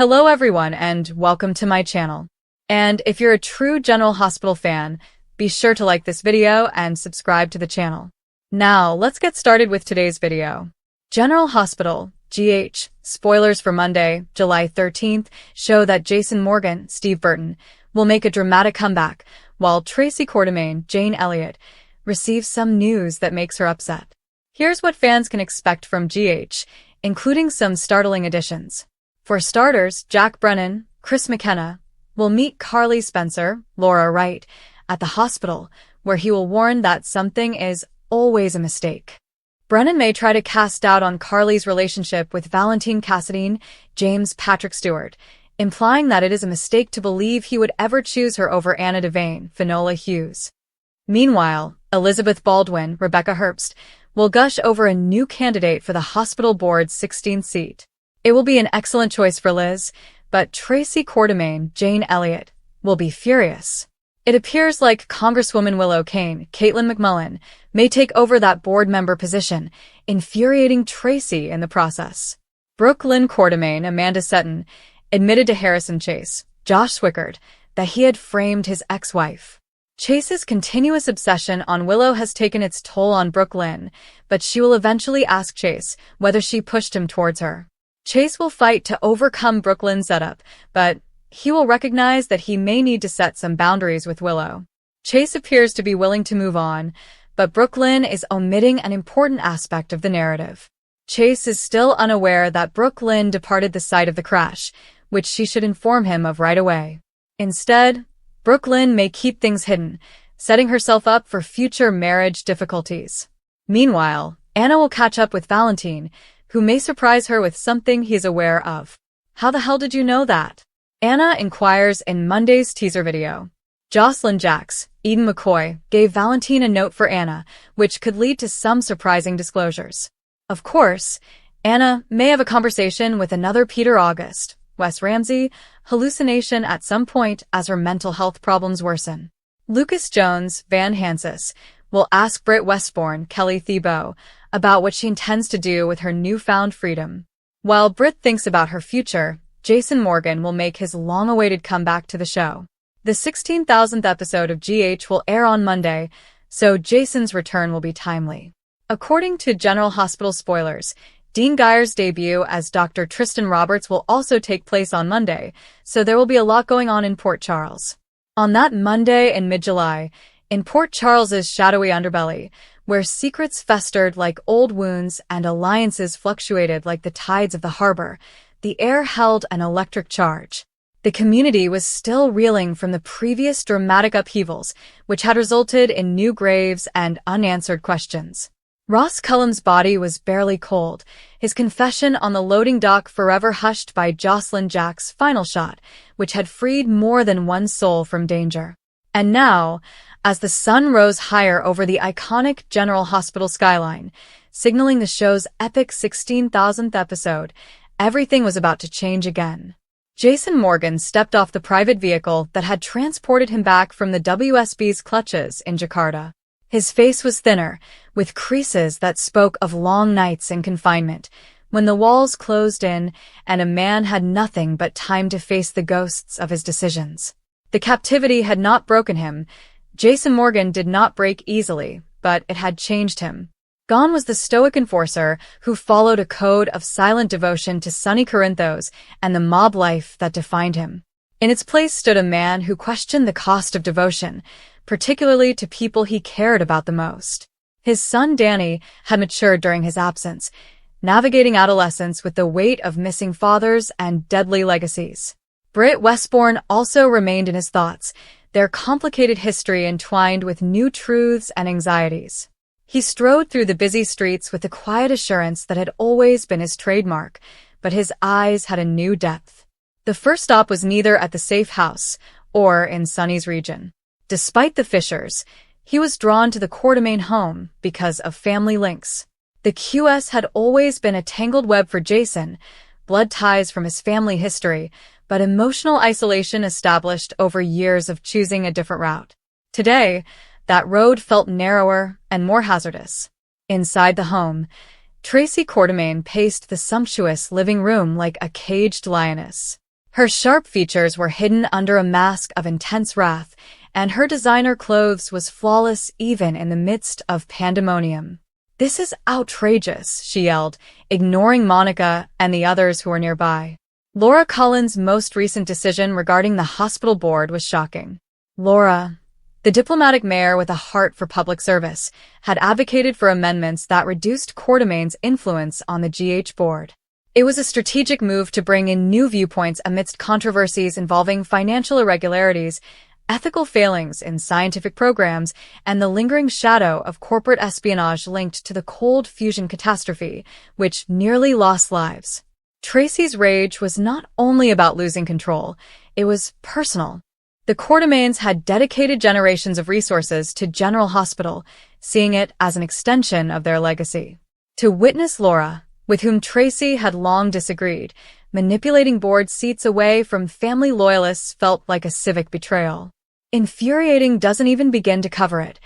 Hello everyone and welcome to my channel. And if you're a true General Hospital fan, be sure to like this video and subscribe to the channel. Now, let's get started with today's video. General Hospital, GH, spoilers for Monday, July 13th, show that Jason Morgan, Steve Burton, will make a dramatic comeback, while Tracy Quartermaine, Jane Elliott, receives some news that makes her upset. Here's what fans can expect from GH, including some startling additions. For starters, Jack Brennan, Chris McKenna, will meet Carly Spencer, Laura Wright, at the hospital, where he will warn that something is always a mistake. Brennan may try to cast doubt on Carly's relationship with Valentine Cassadine, James Patrick Stewart, implying that it is a mistake to believe he would ever choose her over Anna Devane, Finola Hughes. Meanwhile, Elizabeth Baldwin, Rebecca Herbst, will gush over a new candidate for the hospital board's 16th seat. It will be an excellent choice for Liz, but Tracy Quartermaine, Jane Elliott, will be furious. It appears like Congresswoman Willow Kane, Caitlin McMullen, may take over that board member position, infuriating Tracy in the process. Brooklyn Quartermaine, Amanda Setton, admitted to Harrison Chase, Josh Swickard, that he had framed his ex-wife. Chase's continuous obsession on Willow has taken its toll on Brooklyn, but she will eventually ask Chase whether she pushed him towards her. Chase will fight to overcome Brooklyn's setup, but he will recognize that he may need to set some boundaries with Willow. Chase appears to be willing to move on, but Brooklyn is omitting an important aspect of the narrative. Chase is still unaware that Brooklyn departed the site of the crash, which she should inform him of right away. Instead, Brooklyn may keep things hidden, setting herself up for future marriage difficulties. Meanwhile, Anna will catch up with Valentine, who may surprise her with something he's aware of. How the hell did you know that? Anna inquires in Monday's teaser video. Jocelyn Jacks, Eden McCoy, gave Valentine a note for Anna, which could lead to some surprising disclosures. Of course, Anna may have a conversation with another Peter August, Wes Ramsey, hallucination at some point as her mental health problems worsen. Lucas Jones, Van Hansis, will ask Britt Westbourne, Kelly Thibault, about what she intends to do with her newfound freedom. While Britt thinks about her future, Jason Morgan will make his long-awaited comeback to the show. The 16,000th episode of GH will air on Monday, so Jason's return will be timely. According to General Hospital spoilers, Dean Geyer's debut as Dr. Tristan Roberts will also take place on Monday, so there will be a lot going on in Port Charles. On that Monday in mid-July, in Port Charles's shadowy underbelly, where secrets festered like old wounds and alliances fluctuated like the tides of the harbor, the air held an electric charge. The community was still reeling from the previous dramatic upheavals, which had resulted in new graves and unanswered questions. Ross Cullum's body was barely cold, his confession on the loading dock forever hushed by Jocelyn Jack's final shot, which had freed more than one soul from danger. And now, as the sun rose higher over the iconic General Hospital skyline, signaling the show's epic 16,000th episode, everything was about to change again. Jason Morgan stepped off the private vehicle that had transported him back from the WSB's clutches in Jakarta. His face was thinner, with creases that spoke of long nights in confinement, when the walls closed in and a man had nothing but time to face the ghosts of his decisions. The captivity had not broken him. Jason Morgan did not break easily, but it had changed him. Gone was the stoic enforcer who followed a code of silent devotion to sunny Corinthos and the mob life that defined him. In its place stood a man who questioned the cost of devotion, particularly to people he cared about the most. His son Danny had matured during his absence, navigating adolescence with the weight of missing fathers and deadly legacies. Britt Westbourne also remained in his thoughts, their complicated history entwined with new truths and anxieties. He strode through the busy streets with the quiet assurance that had always been his trademark, but his eyes had a new depth. The first stop was neither at the safe house or in Sonny's region. Despite the fissures, he was drawn to the Quartermaine home because of family links. The QS had always been a tangled web for Jason, blood ties from his family history, but emotional isolation established over years of choosing a different route. Today, that road felt narrower and more hazardous. Inside the home, Tracy Quartermaine paced the sumptuous living room like a caged lioness. Her sharp features were hidden under a mask of intense wrath, and her designer clothes was flawless even in the midst of pandemonium. "This is outrageous," she yelled, ignoring Monica and the others who were nearby. Laura Cullen's most recent decision regarding the hospital board was shocking. Laura, the diplomatic mayor with a heart for public service, had advocated for amendments that reduced Quartermain's influence on the GH board. It was a strategic move to bring in new viewpoints amidst controversies involving financial irregularities, ethical failings in scientific programs, and the lingering shadow of corporate espionage linked to the cold fusion catastrophe, which nearly lost lives. Tracy's rage was not only about losing control, it was personal. The Quartermains had dedicated generations of resources to General Hospital, seeing it as an extension of their legacy. To witness Laura, with whom Tracy had long disagreed, manipulating board seats away from family loyalists felt like a civic betrayal. Infuriating doesn't even begin to cover it.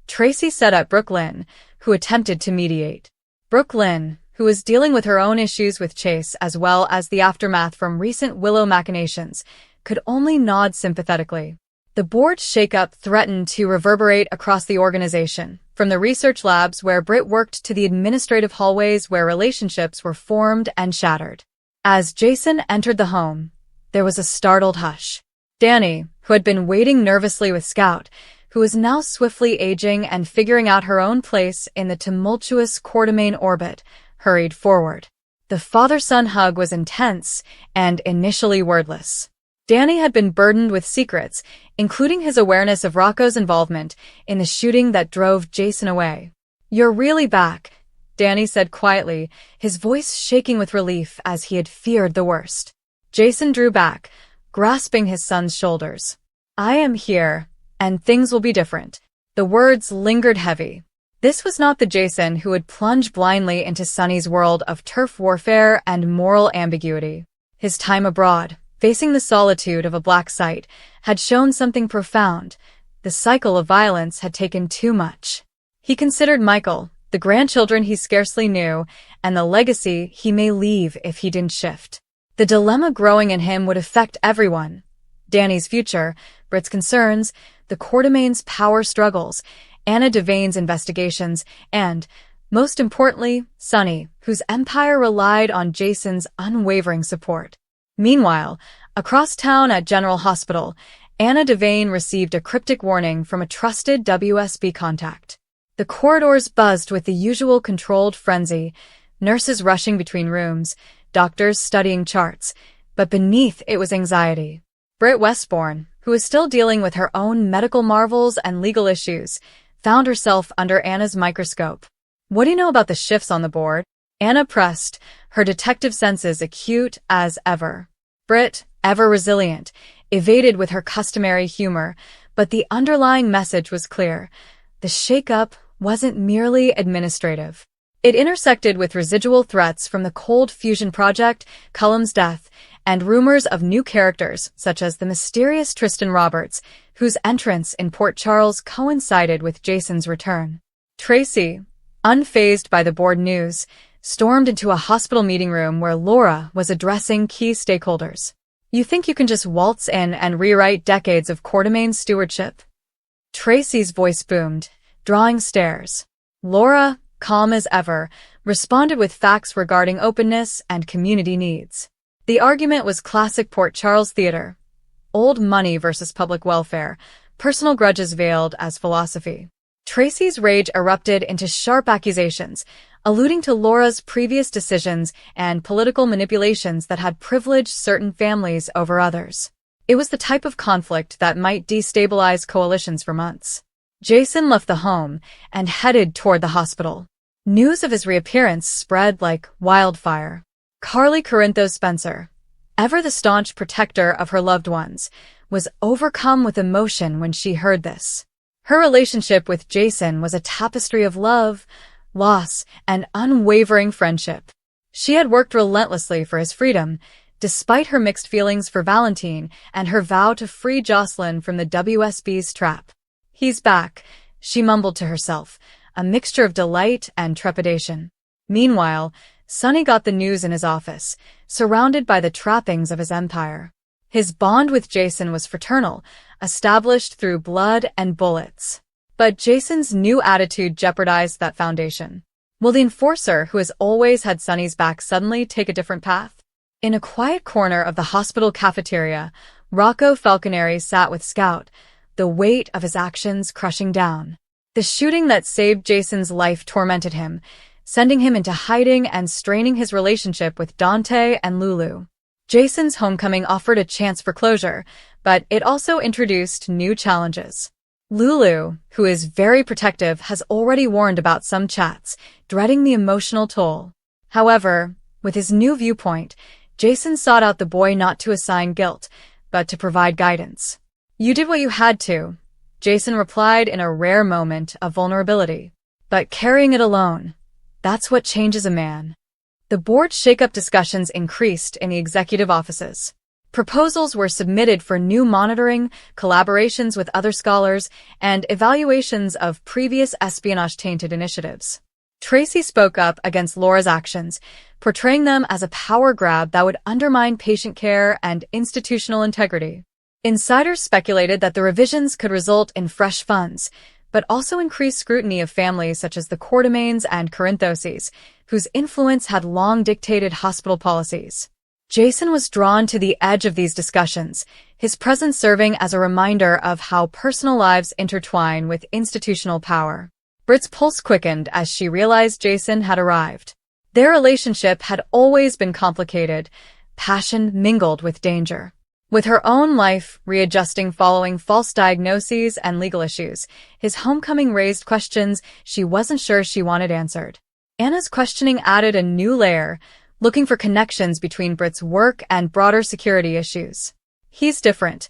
Tracy set up Brooklyn, who attempted to mediate. Brooklyn, who was dealing with her own issues with Chase as well as the aftermath from recent Willow machinations, could only nod sympathetically. The board shakeup threatened to reverberate across the organization, from the research labs where Britt worked to the administrative hallways where relationships were formed and shattered. As Jason entered the home, there was a startled hush. Danny, who had been waiting nervously with Scout, who was now swiftly aging and figuring out her own place in the tumultuous Quartermain orbit, hurried forward. The father-son hug was intense and initially wordless. Danny had been burdened with secrets, including his awareness of Rocco's involvement in the shooting that drove Jason away. "You're really back," Danny said quietly, his voice shaking with relief as he had feared the worst. Jason drew back, grasping his son's shoulders. "I am here, and things will be different." The words lingered heavy. This was not the Jason who would plunge blindly into Sonny's world of turf warfare and moral ambiguity. His time abroad, facing the solitude of a black site, had shown something profound. The cycle of violence had taken too much. He considered Michael, the grandchildren he scarcely knew, and the legacy he may leave if he didn't shift. The dilemma growing in him would affect everyone. Danny's future, Britt's concerns, the Quartermain's power struggles, Anna Devane's investigations, and, most importantly, Sonny, whose empire relied on Jason's unwavering support. Meanwhile, across town at General Hospital, Anna Devane received a cryptic warning from a trusted WSB contact. The corridors buzzed with the usual controlled frenzy, nurses rushing between rooms, doctors studying charts, but beneath it was anxiety. Britt Westbourne, who was still dealing with her own medical marvels and legal issues, found herself under Anna's microscope. "What do you know about the shifts on the board?" Anna pressed, her detective senses acute as ever. Britt, ever resilient, evaded with her customary humor, but the underlying message was clear. The shakeup wasn't merely administrative. It intersected with residual threats from the Cold Fusion Project, Cullum's death, and rumors of new characters such as the mysterious Tristan Roberts, whose entrance in Port Charles coincided with Jason's return. Tracy, unfazed by the board news, stormed into a hospital meeting room where Laura was addressing key stakeholders. "You think you can just waltz in and rewrite decades of Quartermain stewardship?" Tracy's voice boomed, drawing stares. Laura, calm as ever, responded with facts regarding openness and community needs. The argument was classic Port Charles theater. Old money versus public welfare, personal grudges veiled as philosophy. Tracy's rage erupted into sharp accusations, alluding to Laura's previous decisions and political manipulations that had privileged certain families over others. It was the type of conflict that might destabilize coalitions for months. Jason left the home and headed toward the hospital. News of his reappearance spread like wildfire. Carly Corinthos Spencer, ever the staunch protector of her loved ones, was overcome with emotion when she heard this. Her relationship with Jason was a tapestry of love, loss, and unwavering friendship. She had worked relentlessly for his freedom, despite her mixed feelings for Valentine and her vow to free Jocelyn from the WSB's trap. "He's back," she mumbled to herself, a mixture of delight and trepidation. Meanwhile, Sonny got the news in his office, surrounded by the trappings of his empire. His bond with Jason was fraternal, established through blood and bullets. But Jason's new attitude jeopardized that foundation. Will the enforcer who has always had Sonny's back suddenly take a different path? In a quiet corner of the hospital cafeteria, Rocco Falconeri sat with Scout, the weight of his actions crushing down. The shooting that saved Jason's life tormented him, sending him into hiding and straining his relationship with Dante and Lulu. Jason's homecoming offered a chance for closure, but it also introduced new challenges. Lulu, who is very protective, has already warned about some chats, dreading the emotional toll. However, with his new viewpoint, Jason sought out the boy not to assign guilt, but to provide guidance. "You did what you had to," Jason replied in a rare moment of vulnerability. "But carrying it alone, that's what changes a man." The board shakeup discussions increased in the executive offices. Proposals were submitted for new monitoring, collaborations with other scholars, and evaluations of previous espionage-tainted initiatives. Tracy spoke up against Laura's actions, portraying them as a power grab that would undermine patient care and institutional integrity. Insiders speculated that the revisions could result in fresh funds, but also increased scrutiny of families such as the Quartermaines and Corinthoses, whose influence had long dictated hospital policies. Jason was drawn to the edge of these discussions, his presence serving as a reminder of how personal lives intertwine with institutional power. Britt's pulse quickened as she realized Jason had arrived. Their relationship had always been complicated, passion mingled with danger. With her own life readjusting following false diagnoses and legal issues, his homecoming raised questions she wasn't sure she wanted answered. Anna's questioning added a new layer, looking for connections between Britt's work and broader security issues. "He's different,"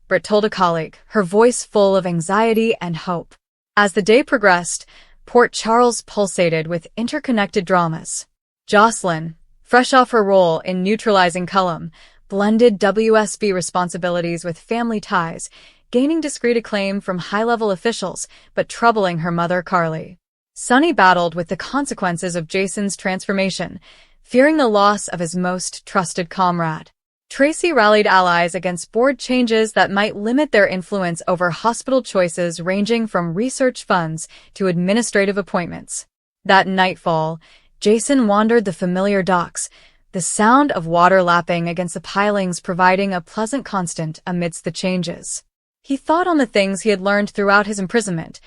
Britt told a colleague, her voice full of anxiety and hope. As the day progressed, Port Charles pulsated with interconnected dramas. Jocelyn, fresh off her role in neutralizing Cullum, blended WSB responsibilities with family ties, gaining discreet acclaim from high-level officials, but troubling her mother Carly. Sonny battled with the consequences of Jason's transformation, fearing the loss of his most trusted comrade. Tracy rallied allies against board changes that might limit their influence over hospital choices ranging from research funds to administrative appointments. That nightfall, Jason wandered the familiar docks, the sound of water lapping against the pilings providing a pleasant constant amidst the changes. He thought on the things he had learned throughout his imprisonment.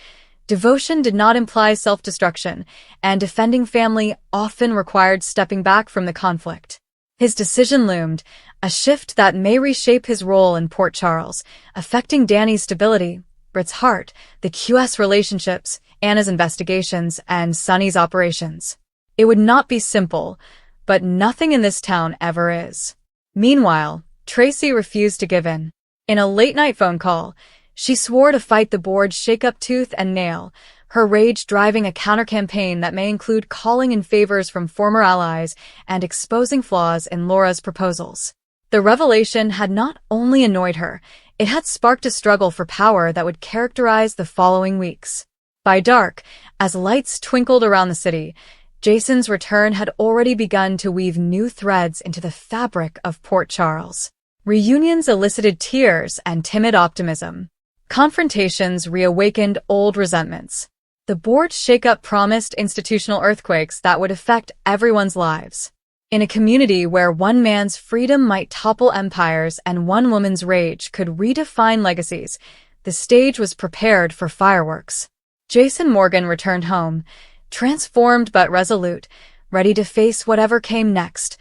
Devotion did not imply self-destruction, and defending family often required stepping back from the conflict. His decision loomed, a shift that may reshape his role in Port Charles, affecting Danny's stability, Britt's heart, the QS relationships, Anna's investigations, and Sonny's operations. It would not be simple, but nothing in this town ever is. Meanwhile, Tracy refused to give in. In a late-night phone call, she swore to fight the board shake-up tooth and nail, her rage driving a counter-campaign that may include calling in favors from former allies and exposing flaws in Laura's proposals. The revelation had not only annoyed her, it had sparked a struggle for power that would characterize the following weeks. By dark, as lights twinkled around the city, Jason's return had already begun to weave new threads into the fabric of Port Charles. Reunions elicited tears and timid optimism. Confrontations reawakened old resentments. The board shakeup promised institutional earthquakes that would affect everyone's lives. In a community where one man's freedom might topple empires and one woman's rage could redefine legacies, the stage was prepared for fireworks. Jason Morgan returned home, transformed but resolute, ready to face whatever came next,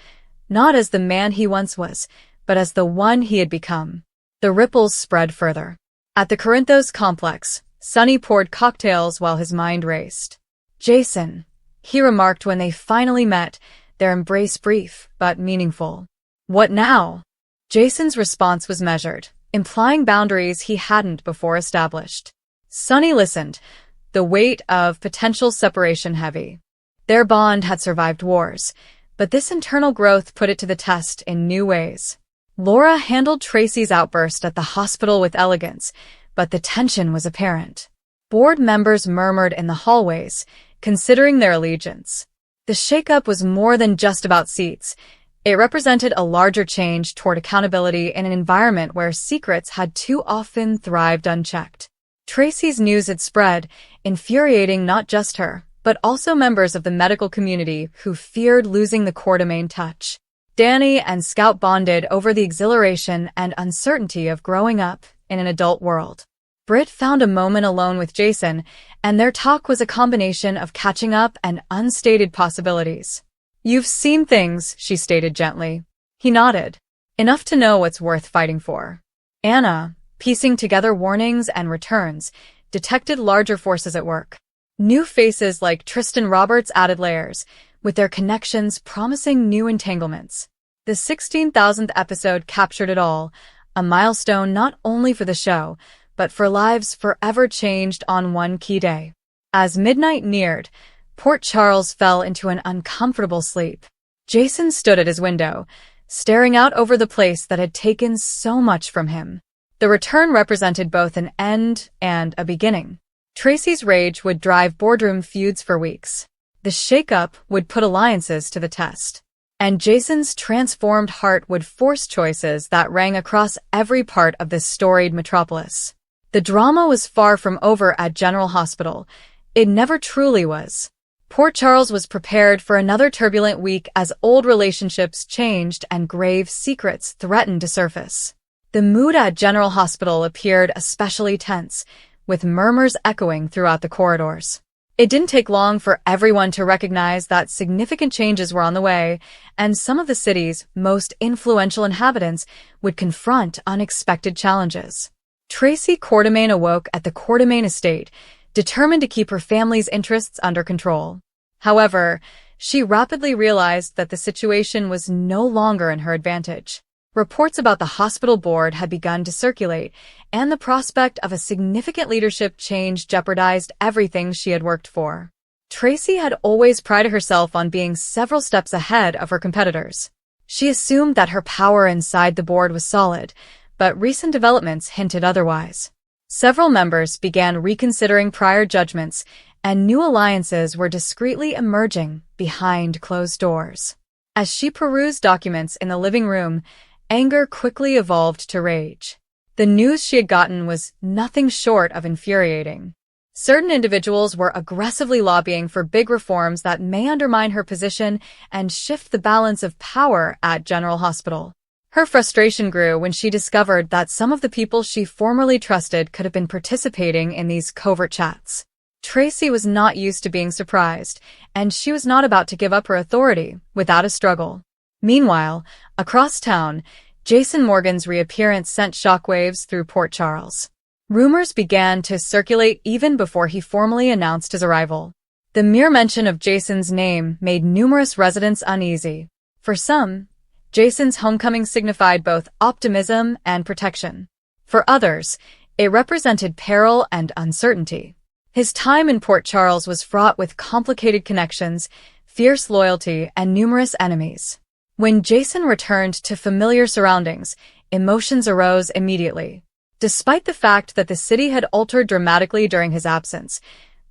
not as the man he once was, but as the one he had become. The ripples spread further. At the Corinthos complex, Sonny poured cocktails while his mind raced. "Jason," he remarked when they finally met, their embrace brief but meaningful. "What now?" Jason's response was measured, implying boundaries he hadn't before established. Sonny listened, the weight of potential separation heavy. Their bond had survived wars, but this internal growth put it to the test in new ways. Laura handled Tracy's outburst at the hospital with elegance, but the tension was apparent. Board members murmured in the hallways, considering their allegiance. The shakeup was more than just about seats. It represented a larger change toward accountability in an environment where secrets had too often thrived unchecked. Tracy's news had spread, infuriating not just her, but also members of the medical community who feared losing the Quartermain touch. Danny and Scout bonded over the exhilaration and uncertainty of growing up in an adult world. Britt found a moment alone with Jason, and their talk was a combination of catching up and unstated possibilities. "You've seen things," she stated gently. He nodded. "Enough to know what's worth fighting for." Anna, piecing together warnings and returns, detected larger forces at work. New faces like Tristan Roberts added layers, with their connections promising new entanglements. The 16,000th episode captured it all, a milestone not only for the show, but for lives forever changed on one key day. As midnight neared, Port Charles fell into an uncomfortable sleep. Jason stood at his window, staring out over the place that had taken so much from him. The return represented both an end and a beginning. Tracy's rage would drive boardroom feuds for weeks. The shakeup would put alliances to the test. And Jason's transformed heart would force choices that rang across every part of this storied metropolis. The drama was far from over at General Hospital. It never truly was. Port Charles was prepared for another turbulent week as old relationships changed and grave secrets threatened to surface. The mood at General Hospital appeared especially tense, with murmurs echoing throughout the corridors. It didn't take long for everyone to recognize that significant changes were on the way, and some of the city's most influential inhabitants would confront unexpected challenges. Tracy Quartermain awoke at the Quartermain estate, determined to keep her family's interests under control. However, she rapidly realized that the situation was no longer in her advantage. Reports about the hospital board had begun to circulate, and the prospect of a significant leadership change jeopardized everything she had worked for. Tracy had always prided herself on being several steps ahead of her competitors. She assumed that her power inside the board was solid, but recent developments hinted otherwise. Several members began reconsidering prior judgments, and new alliances were discreetly emerging behind closed doors. As she perused documents in the living room, anger quickly evolved to rage. The news she had gotten was nothing short of infuriating. Certain individuals were aggressively lobbying for big reforms that may undermine her position and shift the balance of power at General Hospital. Her frustration grew when she discovered that some of the people she formerly trusted could have been participating in these covert chats. Tracy was not used to being surprised, and she was not about to give up her authority without a struggle. Meanwhile, across town, Jason Morgan's reappearance sent shockwaves through Port Charles. Rumors began to circulate even before he formally announced his arrival. The mere mention of Jason's name made numerous residents uneasy. For some, Jason's homecoming signified both optimism and protection. For others, it represented peril and uncertainty. His time in Port Charles was fraught with complicated connections, fierce loyalty, and numerous enemies. When Jason returned to familiar surroundings, emotions arose immediately. Despite the fact that the city had altered dramatically during his absence,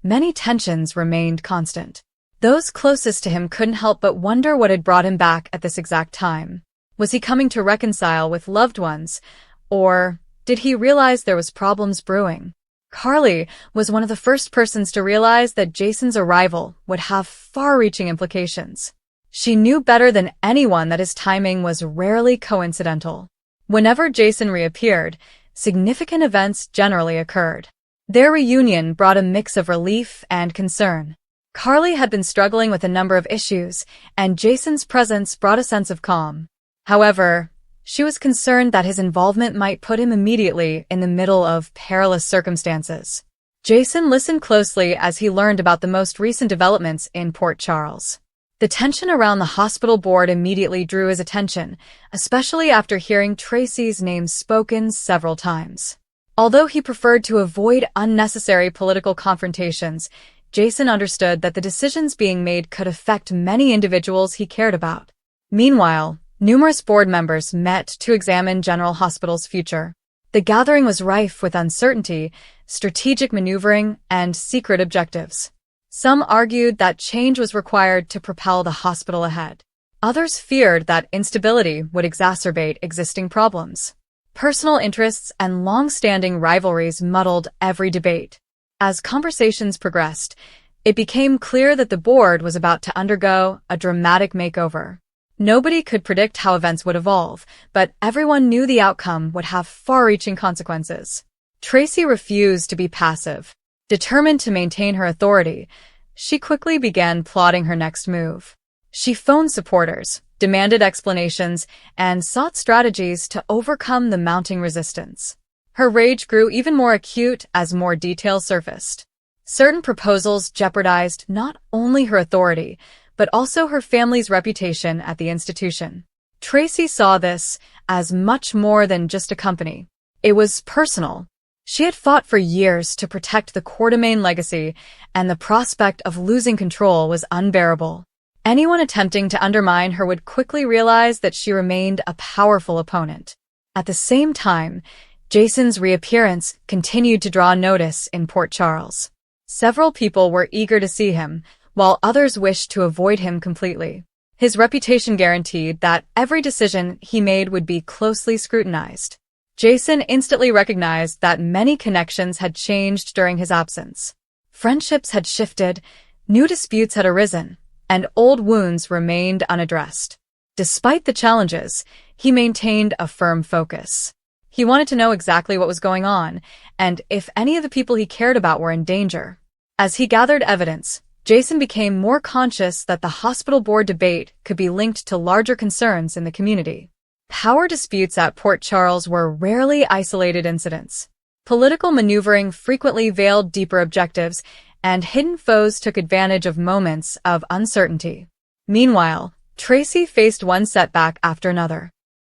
many tensions remained constant. Those closest to him couldn't help but wonder what had brought him back at this exact time. Was he coming to reconcile with loved ones, or did he realize there was problems brewing? Carly was one of the first persons to realize that Jason's arrival would have far-reaching implications. She knew better than anyone that his timing was rarely coincidental. Whenever Jason reappeared, significant events generally occurred. Their reunion brought a mix of relief and concern. Carly had been struggling with a number of issues, and Jason's presence brought a sense of calm. However, she was concerned that his involvement might put him immediately in the middle of perilous circumstances. Jason listened closely as he learned about the most recent developments in Port Charles. The tension around the hospital board immediately drew his attention, especially after hearing Tracy's name spoken several times. Although he preferred to avoid unnecessary political confrontations, Jason understood that the decisions being made could affect many individuals he cared about. Meanwhile, numerous board members met to examine General Hospital's future. The gathering was rife with uncertainty, strategic maneuvering, and secret objectives. Some argued that change was required to propel the hospital ahead. Others feared that instability would exacerbate existing problems. Personal interests and long-standing rivalries muddled every debate. As conversations progressed, it became clear that the board was about to undergo a dramatic makeover. Nobody could predict how events would evolve, but everyone knew the outcome would have far-reaching consequences. Tracy refused to be passive. Determined to maintain her authority, she quickly began plotting her next move. She phoned supporters, demanded explanations, and sought strategies to overcome the mounting resistance. Her rage grew even more acute as more details surfaced. Certain proposals jeopardized not only her authority, but also her family's reputation at the institution. Tracy saw this as much more than just a company. It was personal. She had fought for years to protect the Quartermain legacy, and the prospect of losing control was unbearable. Anyone attempting to undermine her would quickly realize that she remained a powerful opponent. At the same time, Jason's reappearance continued to draw notice in Port Charles. Several people were eager to see him, while others wished to avoid him completely. His reputation guaranteed that every decision he made would be closely scrutinized. Jason instantly recognized that many connections had changed during his absence. Friendships had shifted, new disputes had arisen, and old wounds remained unaddressed. Despite the challenges, he maintained a firm focus. He wanted to know exactly what was going on, and if any of the people he cared about were in danger. As he gathered evidence, Jason became more conscious that the hospital board debate could be linked to larger concerns in the community. Power disputes at Port Charles were rarely isolated incidents. Political maneuvering frequently veiled deeper objectives, and hidden foes took advantage of moments of uncertainty. Meanwhile, Tracy faced one setback after another.